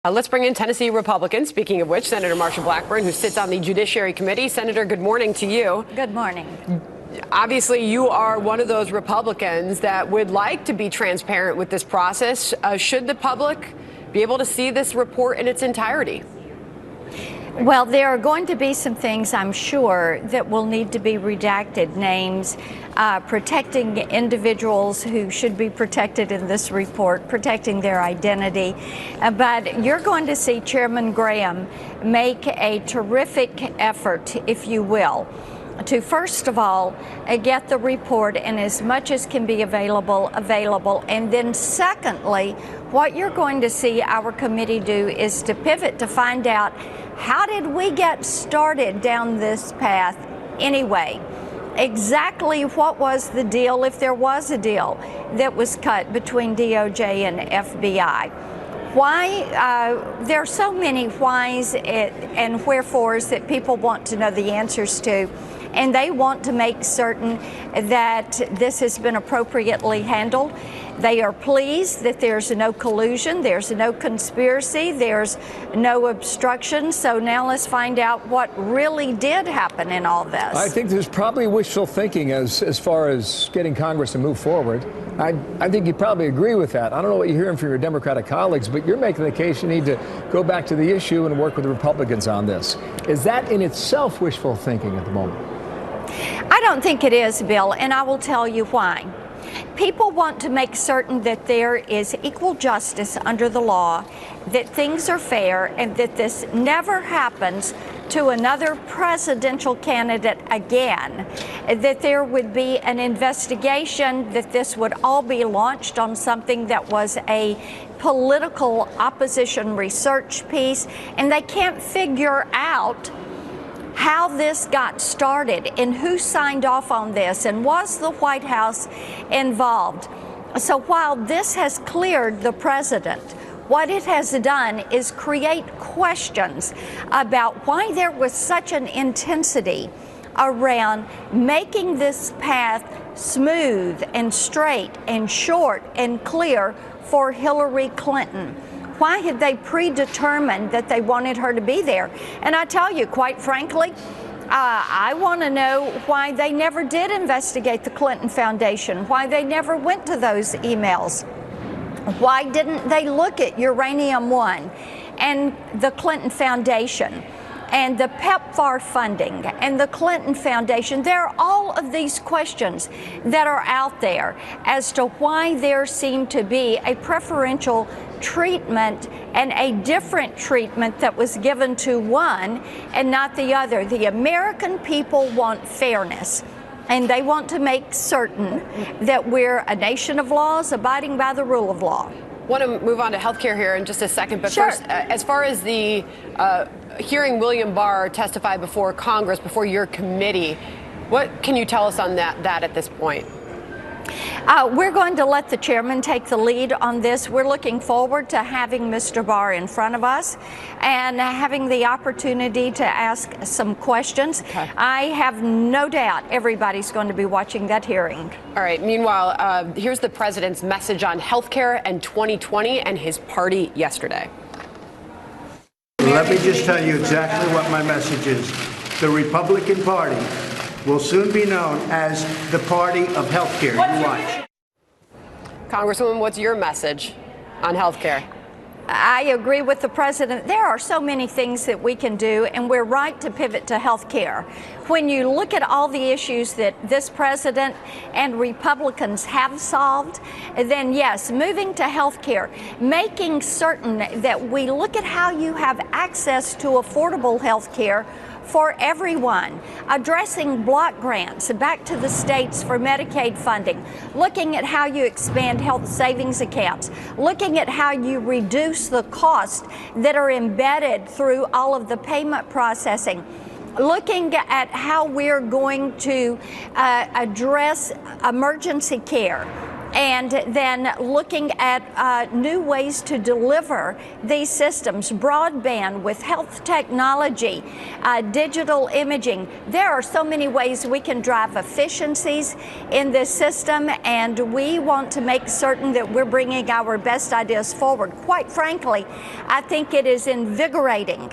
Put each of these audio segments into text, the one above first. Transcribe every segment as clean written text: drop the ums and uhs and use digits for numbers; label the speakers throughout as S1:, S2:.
S1: Let's bring in Tennessee Republicans. Speaking of which, Senator Marsha Blackburn, who sits on the Judiciary Committee. Senator, good morning to you.
S2: Good morning.
S1: Obviously, you are one of those Republicans that would like to be transparent with this process. Should the public be able to see this report in its entirety?
S2: Well, there are going to be some things, I'm sure, that will need to be redacted. Names, protecting individuals who should be protected in this report, protecting their identity. But you're going to see Chairman Graham make a terrific effort, if you will, to first of all get the report and as much as can be available. And then secondly, what you're going to see our committee do is to pivot to find out, how did we get started down this path anyway? Exactly what was the deal, if there was a deal, that was cut between DOJ and FBI? Why? There are so many whys and wherefores that people want to know the answers to, and they want to make certain that this has been appropriately handled. They are pleased that there's no collusion, there's no conspiracy, there's no obstruction. So now let's find out what really did happen in all this.
S3: I think there's probably wishful thinking as far as getting Congress to move forward. I think you probably agree with that. I don't know what you're hearing from your Democratic colleagues, but you're making the case you need to go back to the issue and work with the Republicans on this. Is that in itself wishful thinking at the moment?
S2: I don't think it is, Bill, and I will tell you why. People want to make certain that there is equal justice under the law, that things are fair, and that this never happens to another presidential candidate again, that there would be an investigation, that this would all be launched on something that was a political opposition research piece, and they can't figure out how this got started and who signed off on this and was the White House involved. So while this has cleared the president, what it has done is create questions about why there was such an intensity around making this path smooth and straight and short and clear for Hillary Clinton. Why had they predetermined that they wanted her to be there? And I tell you, quite frankly, I want to know why they never did investigate the Clinton Foundation, why they never went to those emails. Why didn't they look at Uranium One and the Clinton Foundation and the PEPFAR funding and the Clinton Foundation? There are all of these questions that are out there as to why there seemed to be a preferential treatment and a different treatment that was given to one and not the other. The American people want fairness, and they want to make certain that we're a nation of laws abiding by the rule of law.
S1: I want to move on to healthcare here in just a second, but
S2: sure.
S1: First, as far as the hearing William Barr testify before Congress, before your committee, what can you tell us on that at this point?
S2: We're going to let the chairman take the lead on this. We're looking forward to having Mr. Barr in front of us and having the opportunity to ask some questions. Okay. I have no doubt everybody's going to be watching that hearing.
S1: All right. Meanwhile, here's the president's message on health care and 2020 and his party yesterday.
S4: Let me just tell you exactly what my message is. The Republican Party will soon be known as the party of health care. You watch.
S1: Congresswoman, what's your message on health care?
S2: I agree with the president. There are so many things that we can do, and we're right to pivot to health care. When you look at all the issues that this president and Republicans have solved, then yes, moving to health care, making certain that we look at how you have access to affordable health care for everyone, addressing block grants back to the states for Medicaid funding, looking at how you expand health savings accounts, looking at how you reduce the costs that are embedded through all of the payment processing, looking at how we're going to address emergency care and then looking at new ways to deliver these systems, broadband with health technology, digital imaging. There are so many ways we can drive efficiencies in this system, and we want to make certain that we're bringing our best ideas forward. Quite frankly, I think it is invigorating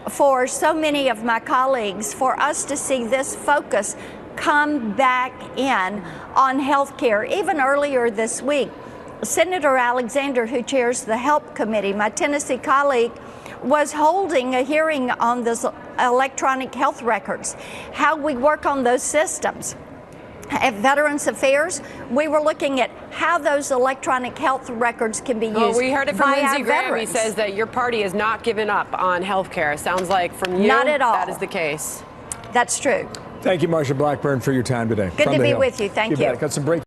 S2: for so many of my colleagues for us to see this focus come back in on health care. Even earlier this week, Senator Alexander, who chairs the HELP Committee, my Tennessee colleague, was holding a hearing on this electronic health records, how we work on those systems. At Veterans Affairs, we were looking at how those electronic health records can be used.
S1: Well, we heard it from
S2: by
S1: Lindsey
S2: our
S1: Graham.
S2: veterans.
S1: He says that your party has not given up on health care. Sounds like from you,
S2: Not at all.
S1: that is the case.
S2: That's true.
S3: Thank you, Marsha Blackburn, for your time today.
S2: Good
S3: From
S2: to
S3: the
S2: be
S3: Hill.
S2: with you. Thank you.
S3: Bet. Got some breaking